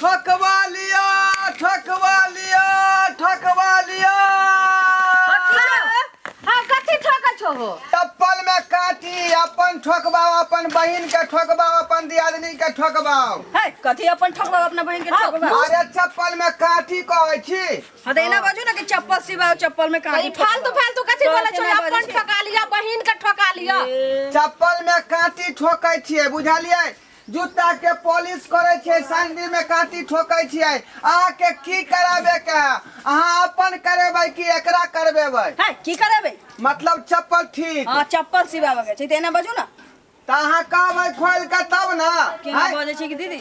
ठकवा लिया ठकवा लिया ठकवा लिया। हाँ कथी ठोका छो हो? चप्पल में काटी अपन ठोकबाओ, अपन बहन के ठोकबाओ, अपन दियादनी के ठोकबाओ। है कथी अपन ठोकबाओ अपना बहन के ठोकबाओ? अरे चप्पल में काटी कहै छी। हाँ देना बाजू ना कि चप्पल सिवाओ चप्पल में काटी। फालतू फालतू कथी बोले छो? अपन ठोका लिया बहन के ठोका लिया। चप्पल में काटी ठोकै छियै बुझलियै। जूता के पॉलिश करे छे, सैंडल में काटी ठोकै छियै। अहाँ के की कराबे के है? अहाँ अपन करेबै कि एकरा करबेबै? है की करबे? मतलब चप्पल ठीक। हां चप्पल सिवावे के छै तेना बाजू ना। त अहाँ कहबै खोल के तब ना। केना बाजै छै कि दीदी?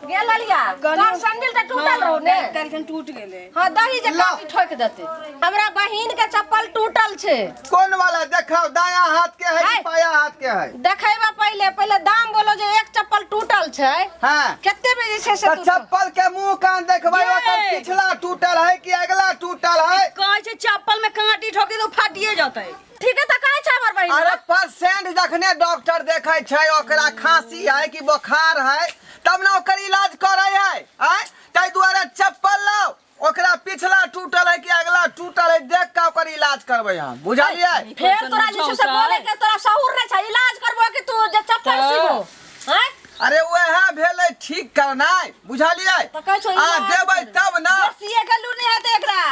गेल लिया तोर सैंडल त टूटल रहो ने। कालखन टूट गेले। हां दही जे काटी ठोक देते। हमरा बहिन के चप्पल टूटल छे। कौन वाला देखाओ? दायां हाथ के है कि बायां हाथ के है? देखैबा पहले दाम बोलो जे एक चप्पल टूटल छे। हां केते में जे छे से तो चप्पल के मुंह कान देखबै ओकर पिछला टूटल है कि अगला टूटल है? कहै छै चप्पल में कांटी ठोकी तो फाटिए जतै। ठीक है त कहै छै हमर बहिन। अरे परसेंट जखने डॉक्टर देखै छै ओकरा खांसी है कि बुखार है तब ना ओकर इलाज करे है। आय तै दुआरे चप्पल लाओ, ओकरा पिछला टूटल है कि अगला टूटल है देख के ओकर इलाज करबै हम। बुझलियै? फेर तोरा जे से बोले के तोरा सहूर नै छै। इलाज करबो कि तू जे चप्पल सिबो? हैं? अरे वह भेलै ठीक करनाइ। बुझलियै? त कहै छो आ देबै तब ना। सीए के लू नै हेतै एकरा।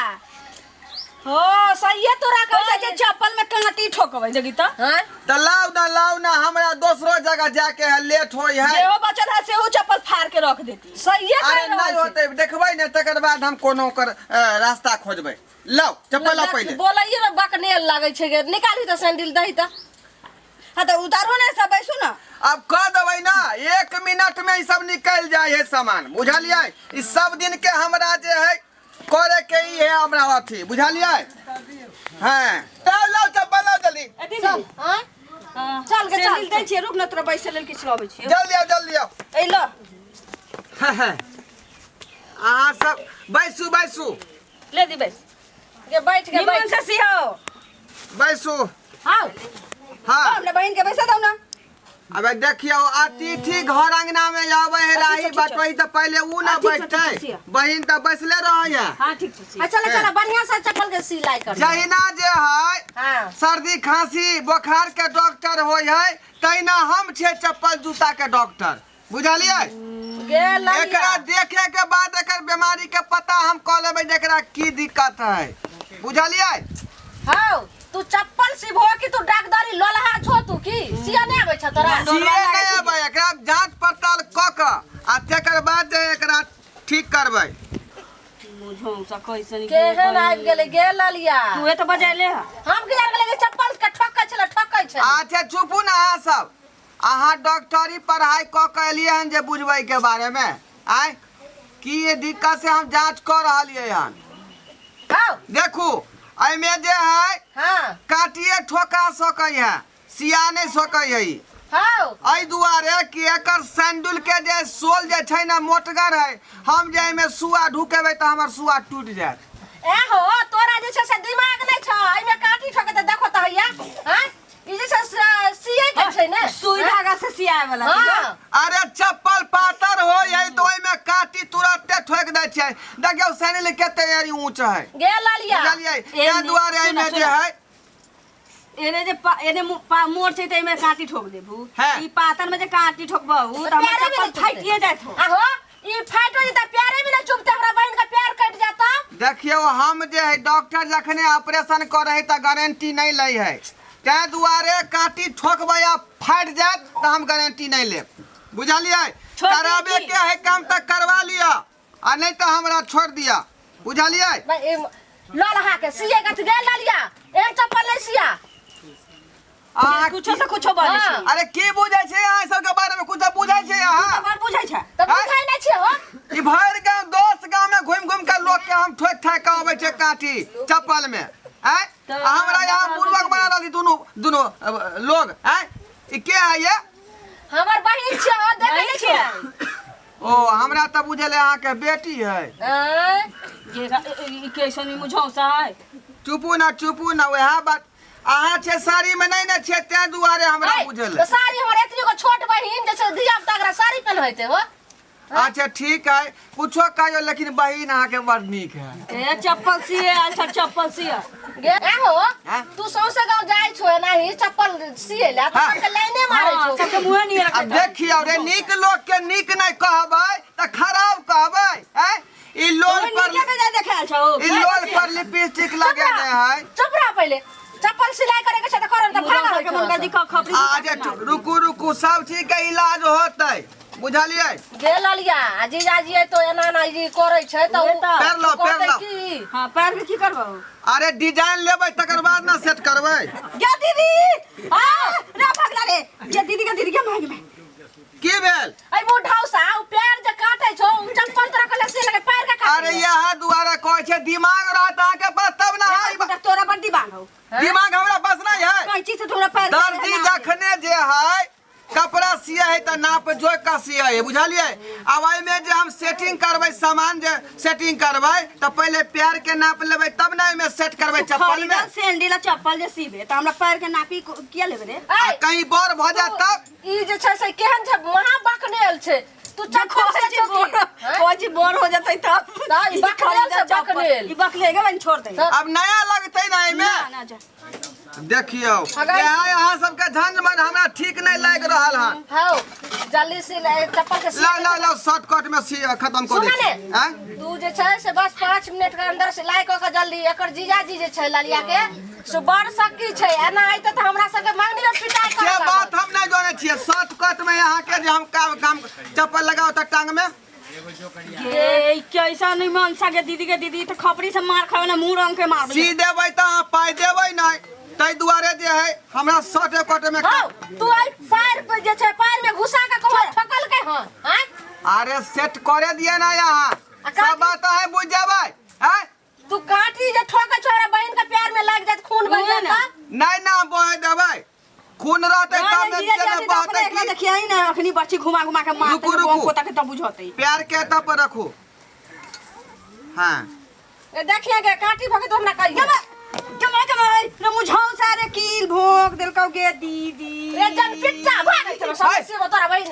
हो सही तोरा कहै छै चप्पल में कांटी ठोकबै जगी त। हैं? त लाउ ना हमरा दोसरो जगह जाके है लेट होई है। जेहो बचल है सेहो चप्पल फाड़ के रख देती। सही अरे कहै नहीं होते देखबै ने तकर बाद हम कोनो कर रास्ता खोजबै। लाओ चप्पल ला पहले। बोलैए ना बकनेल लागै छै गे। निकाली त सैंडल दही त। हां त उतारो ने सब बैसू ना। अब कह देबै ना 1 मिनट में ई सब निकल जाए है सामान। बुझलियै? ई सब दिन के हमरा जे है करे के ही है हमरा अथी। बुझलियै? हां लाओ चप्पल लाओ जल्दी। ए दीदी हैं? चल के चल दै छियै रुक ना तोरा बैसे लेल किछ लबै छियै। जल्दी आओ। ए लो अहाँ सब बैसू ले दी बैस। के बैठ के निमन से सिहो। बैसू। हां हाँ अपने बहन के बैसा दो ना। अब देखियो अतिथि घर अंगना में आवे है राही बटोई तो पहले ऊ ना बैठते। बहन तो बैसले रहे है। हां ठीक छै। चल बढ़िया से चप्पल के सिलाई कर। जहिना जे है हां सर्दी खांसी बुखार के डॉक्टर होय है तहिना हम छे चप्पल जूता के डॉक्टर। बुझलियै? गेल एकरा देखे के बाद एकर बीमारी के पता हम क लेबै जे एकरा की दिक्कत है। बुझलियै? हां तू चप्पल सिबो कि तू डाकदारी लोलहा छो तू की? सिया नै आबै छ तोरा? सिए नै आबै एकरा जांच पड़ताल क के आ तकर बाद जे एकरा ठीक करबै। मुझो सा कैसे केहन आबि गेलै गेल लिया। तू ए त बजाइले ह। हम की जान गेलै चप्पल के ठोकै छै। अच्छा चुपू ना अहाँ सब। अहाँ डॉक्टरी पढ़ाई क के एलियै हन जे बुझबै के बारे में। आय की ये दिक्कत से हम जांच क रहलियै हन। हां देखू एमे जे है हां काटिए ठोका सकै है, सिया नहीं सकै है। हां एहि दुआरे कि एकर सैंडल के जे सोल जे छै ना मोटगर है। हम जे एमे सुआ ढुकेबै त हमर सुआ टूट जायत। ए हो तोरा जे छै से दिमाग नै छ। एमे काटी ठोके त देखो त हैया। हैं? ई जे छै सिए के छै ने सुई धागा से सियाए वाला छै। हां अरे चप्पल पातर होय है तो ओइमे काटी तुरंते ठोक दै छै। देखियो सैंडल के तैयारी ऊंच है। गेल लिया। बुझलियै? ए दुआरे एमे जे है एने जे एने मोड़ छै त एमे काटी ठोक देबू। हाँ। ई पातर में जे काटी ठोकबहू त हमर प्यारे में चप्पल नहीं फाटिए जात हो। आहो ई फाटो जे त प्यारे भी ना चुपते हमरा बहन का प्यार कट जाता। देखियो हम जे है डॉक्टर जखने ऑपरेशन करे है त गारंटी नहीं लै है। तै दुआरे काटी ठोकबै आ फाट जात त हम गारंटी नहीं लेब। बुझलियै? कराबे के है काम त करवा लिया आ नहीं त हमरा छोड़ दिया। बुझलियै? लोलहा के सिए के गेल लिया। एक चप्पल ले सिया। कुछो से कुछो बाजै छै। अरे की बुझै छै अहाँ सब के बारे में? कुछ बुझै छै अहाँ? बात बुझै छै। त बुझाइ नै छै हो। ई भर गांव 10 गांव में घूम के लोग के हम ठोक ठाक के आबै छै काटी चप्पल में। हैं? हमरा यहाँ बुर्बक बना रहली दुनु लोग। हैं? ई के है ये? हमर बहिन छै हो देखै नै छै। ओ हमरा त बुझले अहाँ के बेटी है। ये कैसन मुझो सा है। चुपू ना वह बात। अहाँ छे साड़ी में नहीं ना छे ते दुआरे हमरा बुझल। तो साड़ी हमर एतनी को छोट बहिन जैसे धिया पुता साड़ी पहनैते हो। अच्छा ठीक है कुछो कहियो लेकिन बहिन अहाँ के बड़ नीक है। ए चप्पल सिए अच्छा चप्पल सिए गे हो हाँ? तू सौसे गांव जाय छो नाही चप्पल सिए ला तू हाँ। के लाइने मारे छो सबके मुंह नहीं अब रखता देखियो रे नीक लोग के नीक नहीं कहबै त खराब कहबै हैं ई लोल पर देखे छौ ई लोल पर लिपस्टिक लगेने है। चुप रह पहले चप्पल सिलाई करे के छ त करन त भागा के मन का खपरी आज रुकू सब चीज के इलाज होतै बुझलियै। गे ललिया जीजाजी तो एना ना जी करे छै त पैर लो की हां पैर में की करबो अरे डिजाइन लेबै तकर बाद ना सेट करबै। गे दीदी हां रे भगला रे गे दीदी के मांग में की भेल आई मुठाउ सा पैर जे काटे छो चप्पल तोरा कले से लगे पैर के काटे अरे यहाँ दुआरे कहै छै दिमाग रहत अहाँ के पास तब ना है तोरा पर दिमाग हो दिमाग हमरा पास नहीं है। कैंची से थोड़ा पैर दर्जी जखने जे है कपड़ा सिया है त नाप जोड़ का सिया है बुझलियै। अब एहि में जे हम सेटिंग करबै सामान जे सेटिंग करबै त पहले पैर के नाप लेबै तब ना एहि में सेट करबै चप्पल में। सैंडल चप्पल जे सीबे त हमरा पैर के नापी किया लेबे रे आ कहीं बर भ जात तब ई जे छै से केहन छै महा बकनेल छै तू चप्पल से कोची बोर हो जतै तब ई बकनेल से बकनेल ई बकले के बन छोड़ दे अब नया लगतै ना एहि में। ना जा देखियो यहाँ सबके झंझमन हमरा ठीक नहीं लाग रहल हन। हां जल्दी से चप्पल के ला शॉर्टकट में सी खत्म कर दे हैं। तू जे छै से बस 5 मिनट के अंदर सिलाई क के जल्दी एकर जीजाजी जे छै ललिया के से बड़ सकी छै एना आइते त हमरा सब के मांगनी में पिटाई कर से बात हम नहीं जाने छिए। शॉर्टकट में यहाँ के जे हम काम चप्पल लगाओ त टांग में ए कैसा नहीं मन सके दीदी के दीदी त खपरी से मार खावे ना मुंह रंग के मार सी देबै त पाई देबै नहीं तै दुआरे जे है हमरा शॉर्टकट में हां तू आई पैर पे जे छै पैर में घुसा के कोहर पकड़ के हां हैं अरे सेट करे दिए ना यहाँ सब बात है बुझ जाबै हैं। तू काटी जे ठोके छोरा बहन के पैर में लग जात खून बह जाता नहीं ना बह देबै खून रहतै तब ने जेना बहतै की। देखिए ना अखनी बच्ची घुमा के मारते रुकू। को तक तब बुझतै पैर के एत पर रखू। हां ए देखिए के काटी भके तो हमरा कहिए कमाई रे मुझाऊ सारे कील भोग देलकौ के दीदी रे जन पिट्टा भाग चलो समस्या बतरा बहन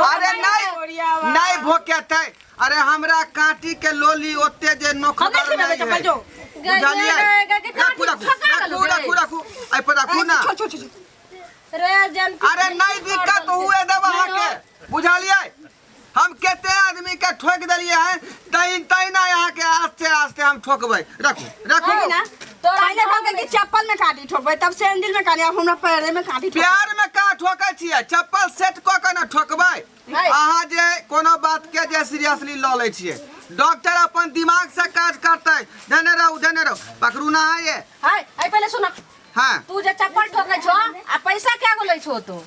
अरे नहीं भोकेतै। अरे हमरा काटी के लोली ओते जे नोखर नहीं है बुझलियै। रखू आई पर रखू ना रे जन अरे नहीं दिक्कत हुए देबा के बुझलियै। हम केते आदमी के ठोक देलिए हैं तई ना यहाँ के आस्ते हम ठोकबै। रखू ना पहले कहलकै कि चप्पल में काटी ठोकबै तब सैंडल में काटी अब हमरा पैर में काटी ठोक प्यार में का ठोकै छियै चप्पल सेट क के ना ठोकबै। अहाँ जे कोनो बात के जे सीरियसली ल लै छियै डॉक्टर अपन दिमाग से काज करतै। धने रहो पकड़ू ना है ये हाय आई पहले सुन हां तू जे चप्पल ठोकै छो आ पैसा क्या गो लै छो तू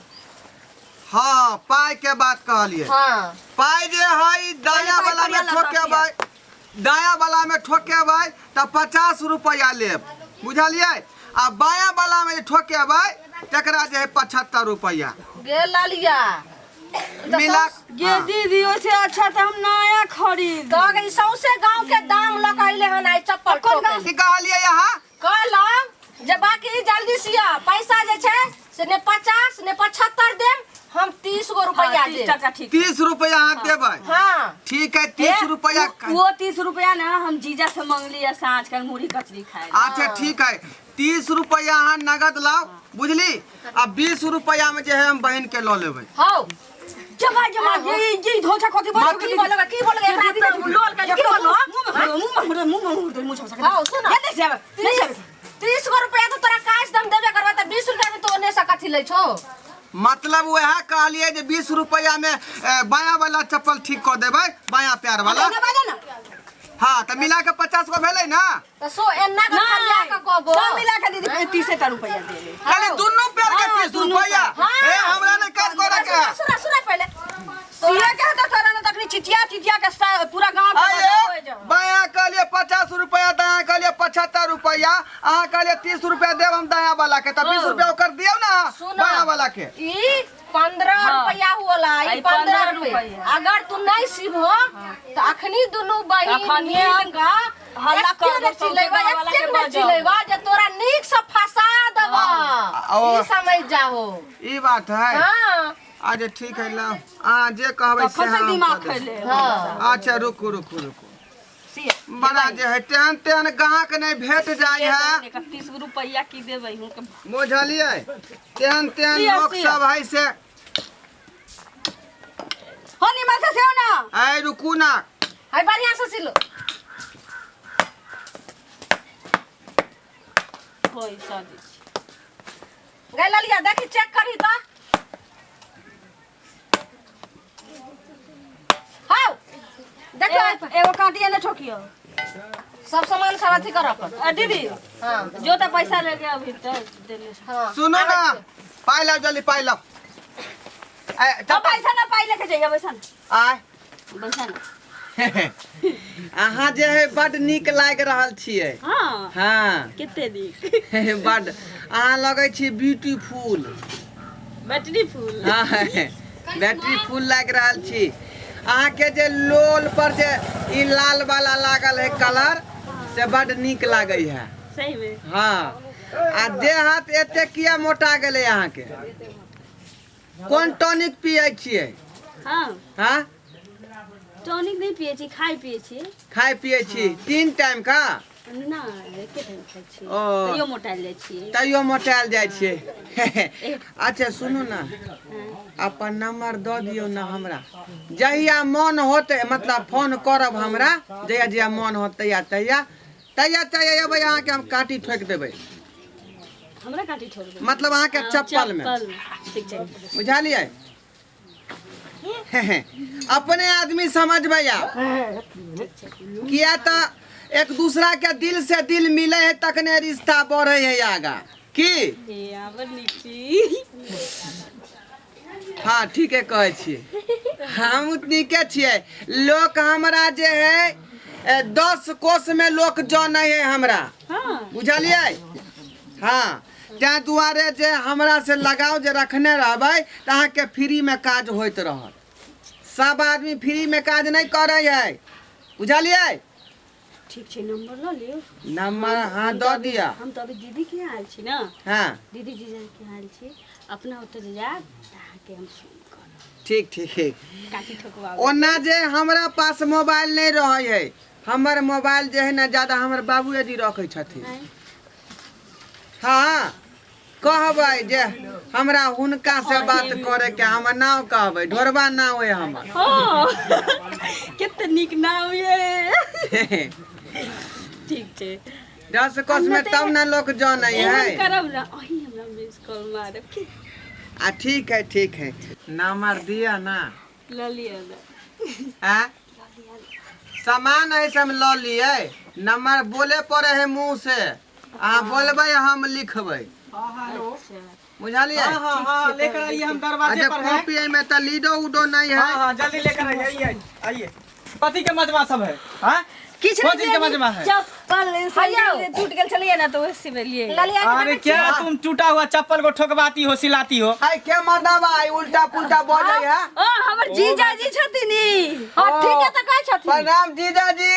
हाँ पाई के बात कहलिए। हां पाई जे है दाया वाला में ठोकेबै दाया वाला में ठोकेबै त 50 रुपया लेब बुझलियै। आ बाया वाला में ठोकेबै तकरा जे है 75 रुपया गे लालिया मिला। ये दीदी ओसे अच्छा त हम नया खरीद तो गई सौसे गांव के दाम लगाइले हन आई चप्पल ठोके की कहलिए यहाँ कहलो जे बाकी जल्दी सिया पैसा जे छै से ने 50 ने 75 देम हम 30 गो रुपया दे 30 रुपया अहाँ देबै। हां ठीक है 30 रुपया वो 30 रुपया ना हम जीजा से मांगली है साँझ कर मुड़ी कचरी खाए अच्छा ठीक है 30 रुपया अहाँ नगद लाओ बुझली। अब 20 रुपया में जे है हम बहन के लो लेबै। हां जमा ये धोछा कथि बोल की बोलगा एकरा लोल के की बोलो मुंह हां सुन ये नहीं सेब 30 गो रुपया तो तोरा काश दम देबे करबा त 20 रुपया में तो ओने से कथि लै छो मतलब वह कहलिए जे 20 रुपया में बाया वाला चप्पल ठीक कर देबै बाया पैर वाला। हाँ तो मिला के 50 को भेलै ना तो सो एना का खलिया का कहबो सब मिला के दीदी 30 रुपया दे ले खाली दोनों पैर के 30 रुपया ए हमरा ने काट करे के सुना पहले सिया के तो तोरा ने तकनी चिटिया के पूरा गांव के हो जाओ बाया कहलिए 50 रुपया दाया कहलिए 75 रुपया अहाँ कहलिए 30 रुपया देब हम दाया वाला के त 20 रुपया ओकर दियौ ना बाया वाला के। ई 15 रुपया होला ई 15 रुपया अगर तू नहीं सीबो तो अखनी दोनों बहिन मिलगा हल्ला कर दो चिलेबा एक चिलेबा जे तोरा नीक से फंसा देबा ई समझ जाओ ई बात है। हां अच्छा ठीक है ला जे कहबै से कखन से हम दिमाग कऽ देब। खैले हाँ अच्छा रुकू बड़ा जे है तेहन गाहक नहीं भेट जाय है 31 रुपया की देबै हुनके बुझलिए तेहन सिया, लोग सिया। सब है से हो निमा से सेहो ना ऐ रुकू ना हाय बढ़िया से सिलो होई शादी गए ललिया देखी चेक करी तो हाँ देखो एगो काटिया ने ठोकियो सब सामान सब अथी कर अपन दीदी हाँ जो तो पैसा लेके अभी तक देले हाँ सुनो ना पाई लो जल्दी पाई लो तो पैसा ना पाई लेके जाइए पैसा आय पैसा ना अहाँ जे है बड नीक लाग रहल छियै हाँ हाँ कितने दी बड अहाँ लगे छी ब्यूटीफुल बैटरी फुल हाँ बैटरी फुल लाग रहल छी अहाँ के जे लोल पर जे ई लाल वाला लागल है कलर से बड नीक लागे है सही में हाँ आ देह हाथ एते किया मोटा गेले अहाँ के कोन टॉनिक पियै छियै हाँ हाँ टॉनिक नहीं पिए छी खाई पिए छी खाय पियै छी 3 टाइम का ना एके टाइम खाई छी ओ। तैयो मोटाइल जाइ छी तैयो मोटायल जाइ छियै अच्छा सुनू ना अपन नंबर दऽ दियौ ना हमरा जहिया मन होते मतलब फोन करब हमरा जहिया मन होत तहिया एबै अहाँके हम काटी ठोकि देबै हमरा काटी ठोक दे मतलब अहाँके चप्पल में ठीक छै बुझलियै अपने आदमी समझबै आप किया तो एक दूसरा के दिल से दिल मिले है तखने रिश्ता बढ़े है आगा की ए आबर नीची हाँ ठीक है कहै छियै हम नीके छियै लोक हमरा जे है 10 कोस में लोक जाने है हमरा हाँ बुझलियै हाँ तै दुआरे जे हमरा से लगाव जे रखने रहबै तऽ अहाँके फ्री में काज होइत रहत सब आदमी फ्री में काज नहीं करे है बुझलियै ठीक छै नंबर ल लियो नंबर हाँ दऽ दिया हम तो अभी दीदी के आयल छी ना हाँ दीदी जीजा के आयल छी अपना ओतऽ जे जायब ताके हम फोन करब ठीक ठीक काटी ठोकवा ओना जे हमरा पास मोबाइल नहीं रहे है हमर मोबाइल जे है ना ज्यादा हमर बाबूए जी रखे छथिन हाँ कहबै जे हमरा हुनका से बात करे के हमर नाम कहबै ढोरबा नाम है हमर हो कितना निक नाम ये ठीक छै 10 कोस में तब ना लोग जाने है करब ना अही हमरा मिस कॉल मारब की ठीक है नंबर दिया ना ल लियो हैं सामान है सब ल लिए नंबर बोले पड़े है मुंह से अहाँ बोलबै हम लिखबै अच्छा बुझलिए हाँ लेकर आइए हम दरवाजे अच्छा पर हैं। कॉपी में तो लीडो उडो नहीं है हाँ जल्दी लेकर आइए आइए पति के मजमा सब है हाँ किछ कौन चीज के मजमा है चप्पल भैया। से टूट गेल छलिए ना तो उसी में लिए ललिया के अरे देखै क्या छियै? तुम टूटा हुआ चप्पल को ठोकवाती हो सिलाती हो है के मर्दावा है उल्टा पुल्टा बोले है ओ हमर जीजा जी छथिन हाँ ठीक है तो कहै छथिन प्रणाम जीजाजी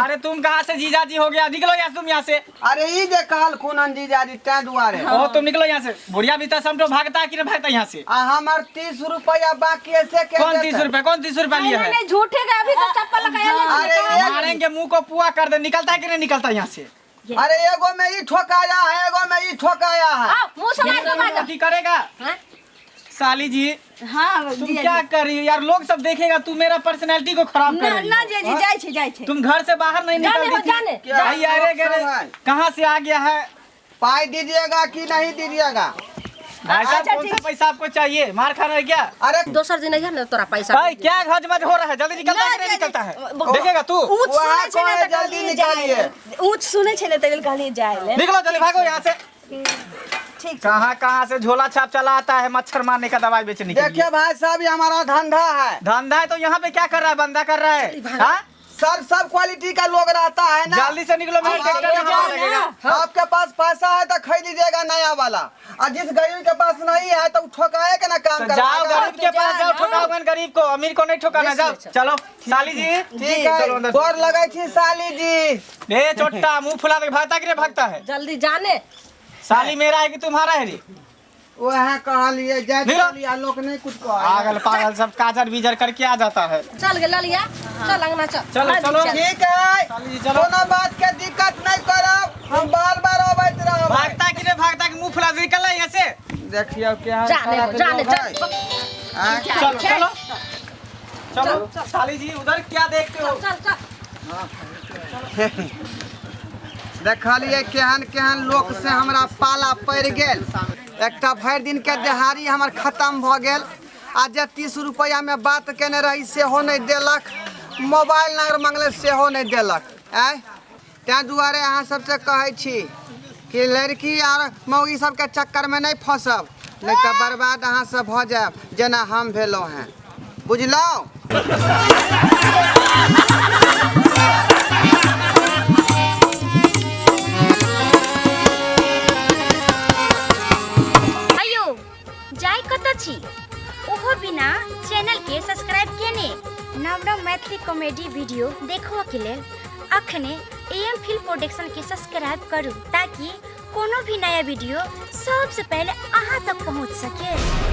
अरे तुम कहाँ से जीजाजी हो गया निकलो यहाँ से तुम यहाँ से अरे ई जे कहल खुनन जीजाजी तै दुआरे ओह तुम निकलो यहाँ से बुढ़िया भी समझो भागता है कि नहीं भागता यहाँ से आ हमर 30 रुपया बाकी है से के कौन देतै? 30 रुपए कौन 30 रुपए लिया है नहीं झूठे के अभी तो चप्पल लगाया अरे मारेंगे मुंह को पुआ कर दे निकलता है कि नहीं निकलता यहाँ से अरे एगो में ई ठोकाया है एगो में ई ठोकाया है मुंह समाज के बाजो की करेगा हाँ? साली जी हां तुम क्या कर रही हो यार लोग सब देखेगा तू मेरा पर्सनालिटी को खराब कर रही ना हो जी जाय छै तुम घर से बाहर नहीं जाने निकलती हो, जाने। थी भाई अरे गरे कहाँ से आ गया है पाई दीजिएगा कि नहीं दीजिएगा भाई साहब अच्छा, कौन सा ठीक। पैसा आपको चाहिए मार खाना है क्या अरे दोसर दिन है ना तोरा पैसा भाई क्या हजमज हो रहा है जल्दी निकलता है कि नहीं निकलता है देखेगा तू ऊंच वहाँ सुनै छै कहे ने त जल्दी जल्दी निकालिए। जाय ऊंच सुनै छै ने त कहलिए जाय ले निकलो जल्दी भागो यहाँ से ठीक कहाँ कहाँ से झोला छाप चला आता है मच्छर मारने का दवाई बेचने के लिए देखिए भाई साहब ये हमारा धंधा है धंधा है तो यहाँ पे क्या कर रहा है बंदा कर रहा है हाँ? सब क्वालिटी का लोग रहता है ना जल्दी से निकलो मेरे ट्रैक्टर में हवा लगेगा आपके पास पैसा है तो खरीद लीजिएगा नया वाला और जिस गरीब के पास नहीं है तो ठोकाए के ना काम तो जाओ करवाएगा। गरीब के पास जाओ ठोकाओगे गरीब को अमीर को नहीं ठोकाना जाओ चलो साली जी ठीक चलो है अंदर। गोर लगे छी साली जी ए चोट्टा मुंह फुला के भागता कि नहीं भागता है जल्दी जाने साली मेरा है कि तुम्हारा है रे वह कहलिए जाए नीरो। चलिए लोग नहीं कुछ कह पागल पागल सब काजर बीजर करके आ जाता है। चल गे ललिया, चल अंगना चल। चलो चलो ठीक है साली जी चलो। कोनो बात के दिक्कत नहीं करब, हम बार बार अबैत रहब। भागता कि नहीं भागता कि मुंह फुला निकल है ऐसे। देखियो क्या जाने चलो चलो चलो साली जी उधर क्या देखते हो। चल देखलिए केहन केहन लोक से हमरा पाला पड़ गेल। एकटा भरि दिन के दिहाड़ी हमर खत्म भ गेल आ जे 30 रुपया में बात केने रही सेहो नहीं देलक, मोबाइल नंबर मंगले सेहो नहीं देलक। आय तैं दुआरे अहाँ सबसे कहै छी कि लड़की आर मौगी सबके चक्कर में नहीं फंसब, नहीं तो बर्बाद अहाँ सब भ जायब जेना हम भेलहुँ हैं। बुझलहुँ? अयो जाय कत छी ओहो बिना चैनल के सब्सक्राइब केने नव नव मैथिली कॉमेडी वीडियो देखो के लेल अखने एम फिल्म प्रोडक्शन के सब्सक्राइब करू ताकि कोनो भी नया वीडियो सबसे पहले अहाँ तक पहुंच सके।